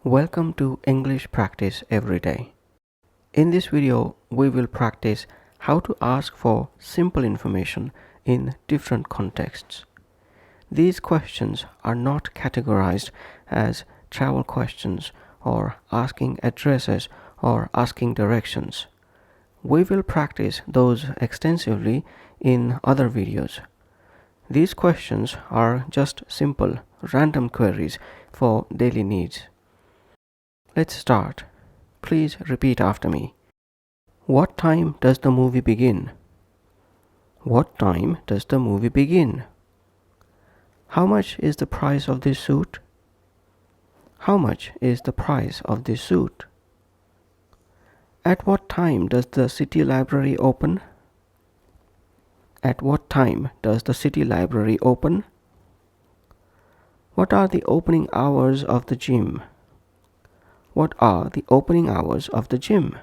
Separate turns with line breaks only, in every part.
Welcome to English Practice Every Day. In this video, we will practice how to ask for simple information in different contexts. These questions are not categorized as travel questions or asking addresses or asking directions. We will practice those extensively in other videos. These questions are just simple, random queries for daily needs. Let's start. Please repeat after me. What time does the movie begin? What time does the movie begin? How much is the price of this suit? How much is the price of this suit? At what time does the city library open? At what time does the city library open? What are the opening hours of the gym? What are the opening hours of the gym?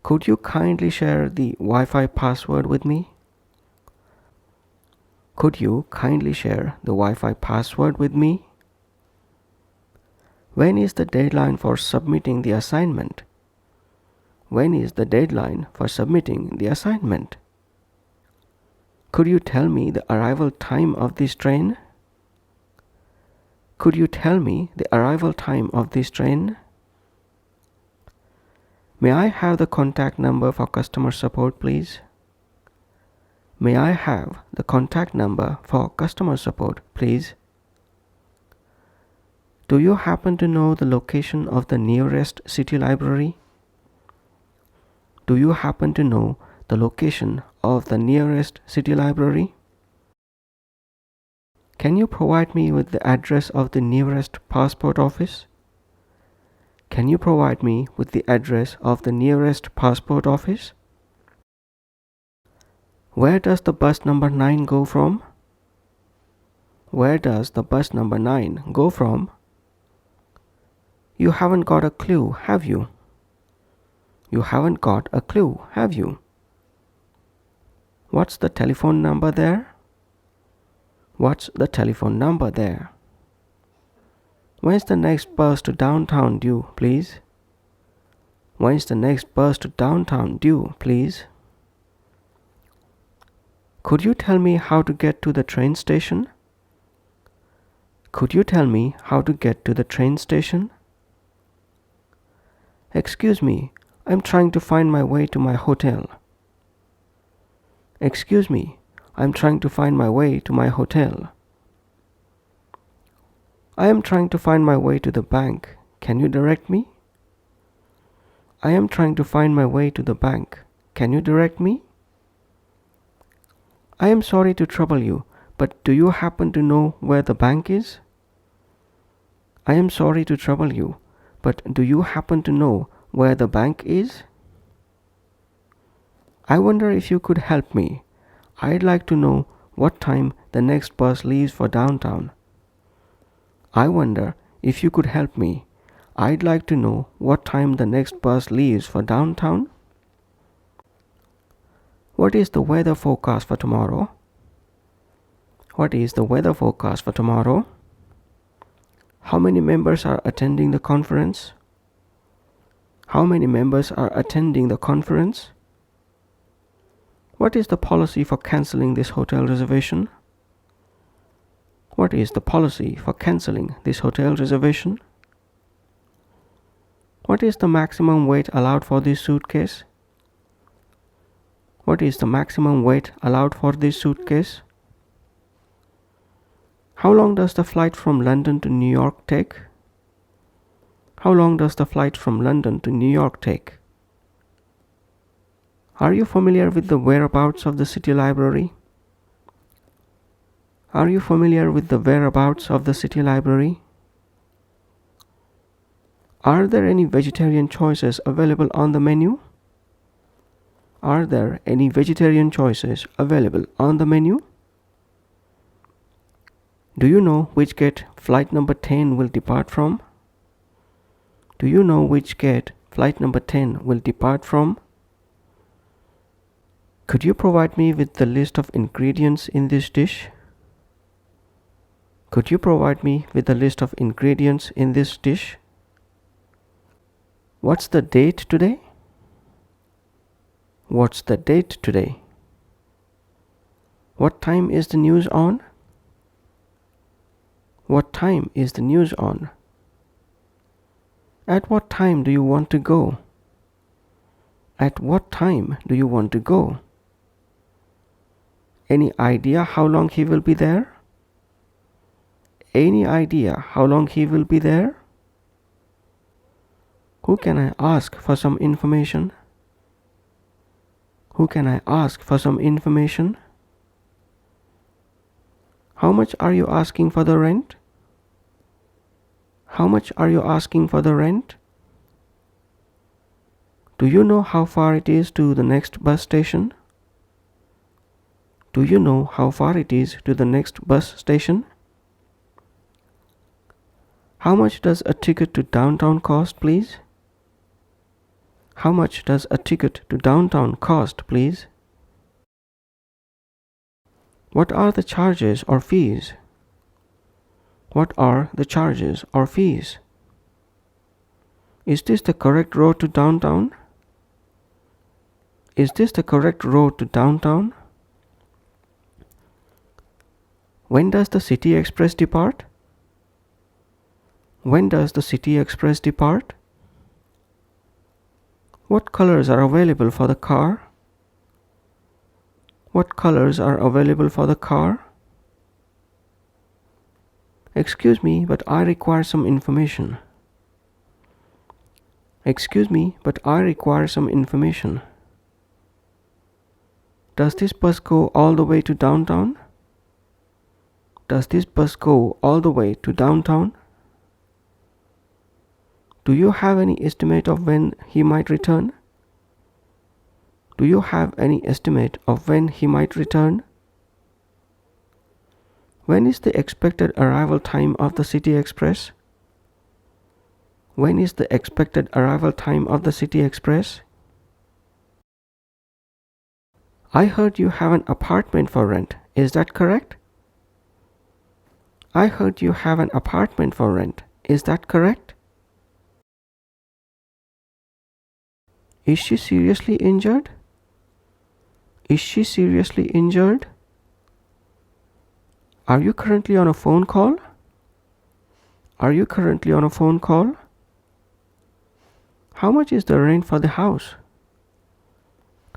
Could you kindly share the Wi-Fi password with me? Could you kindly share the Wi-Fi password with me? When is the deadline for submitting the assignment? When is the deadline for submitting the assignment? Could you tell me the arrival time of this train? Could you tell me the arrival time of this train? May I have the contact number for customer support, please? May I have the contact number for customer support, please? Do you happen to know the location of the nearest city library? Do you happen to know the location of the nearest city library? Can you provide me with the address of the nearest passport office? Can you provide me with the address of the nearest passport office? Where does the bus number 9 go from? Where does the bus number 9 go from? You haven't got a clue, have you? You haven't got a clue, have you? What's the telephone number there? What's the telephone number there? When's the next bus to downtown due, please? When's the next bus to downtown due, please? Could you tell me how to get to the train station? Could you tell me how to get to the train station? Excuse me, I'm trying to find my way to my hotel. Excuse me, I'm trying to find my way to my hotel. I am trying to find my way to the bank. Can you direct me? I am trying to find my way to the bank. Can you direct me? I am sorry to trouble you, but do you happen to know where the bank is? I am sorry to trouble you, but do you happen to know where the bank is? I wonder if you could help me. I'd like to know what time the next bus leaves for downtown. I wonder if you could help me. I'd like to know what time the next bus leaves for downtown. What is the weather forecast for tomorrow? What is the weather forecast for tomorrow? How many members are attending the conference? How many members are attending the conference? What is the policy for canceling this hotel reservation? What is the policy for canceling this hotel reservation? What is the maximum weight allowed for this suitcase? What is the maximum weight allowed for this suitcase? How long does the flight from London to New York take? How long does the flight from London to New York take? Are you familiar with the whereabouts of the city library? Are you familiar with the whereabouts of the city library? Are there any vegetarian choices available on the menu? Are there any vegetarian choices available on the menu? Do you know which gate flight number 10 will depart from? Do you know which gate flight number 10 will depart from? Could you provide me with the list of ingredients in this dish? Could you provide me with a list of ingredients in this dish? What's the date today? What's the date today? What time is the news on? What time is the news on? At what time do you want to go? At what time do you want to go? Any idea how long he will be there? Any idea how long he will be there? Who can I ask for some information? Who can I ask for some information? How much are you asking for the rent? How much are you asking for the rent? Do you know how far it is to the next bus station? Do you know how far it is to the next bus station? How much does a ticket to downtown cost, please? How much does a ticket to downtown cost, please? What are the charges or fees? What are the charges or fees? Is this the correct road to downtown? Is this the correct road to downtown? When does the City Express depart? When does the City Express depart? What colors are available for the car? What colors are available for the car? Excuse me, but I require some information. Excuse me, but I require some information. Does this bus go all the way to downtown? Does this bus go all the way to downtown? Do you have any estimate of when he might return? Do you have any estimate of when he might return? When is the expected arrival time of the City Express? When is the expected arrival time of the City Express? I heard you have an apartment for rent. Is that correct? I heard you have an apartment for rent. Is that correct? Is she seriously injured? Is she seriously injured? Are you currently on a phone call? Are you currently on a phone call? How much is the rent for the house?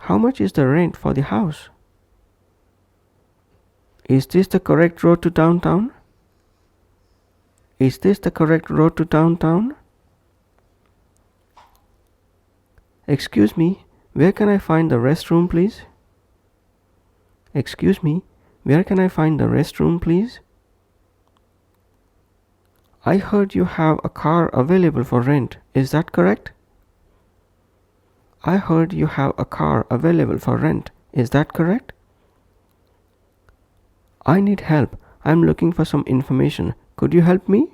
How much is the rent for the house? Is this the correct road to downtown? Is this the correct road to downtown? Excuse me, where can I find the restroom, please? Excuse me, where can I find the restroom, please? I heard you have a car available for rent. Is that correct? I heard you have a car available for rent. Is that correct? I need help. I'm looking for some information. Could you help me?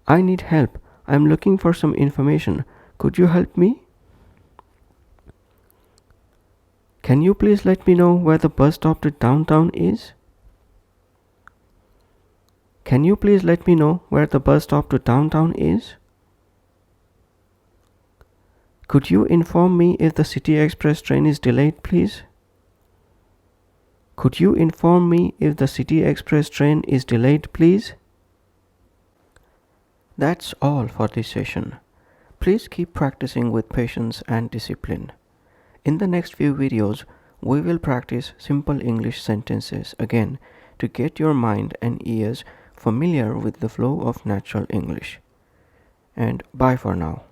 I need help. I'm looking for some information. Could you help me? Can you please let me know where the bus stop to downtown is? Can you please let me know where the bus stop to downtown is? Could you inform me if the City Express train is delayed, please? Could you inform me if the City Express train is delayed, please? That's all for this session. Please keep practicing with patience and discipline. In the next few videos, we will practice simple English sentences again to get your mind and ears familiar with the flow of natural English. And bye for now.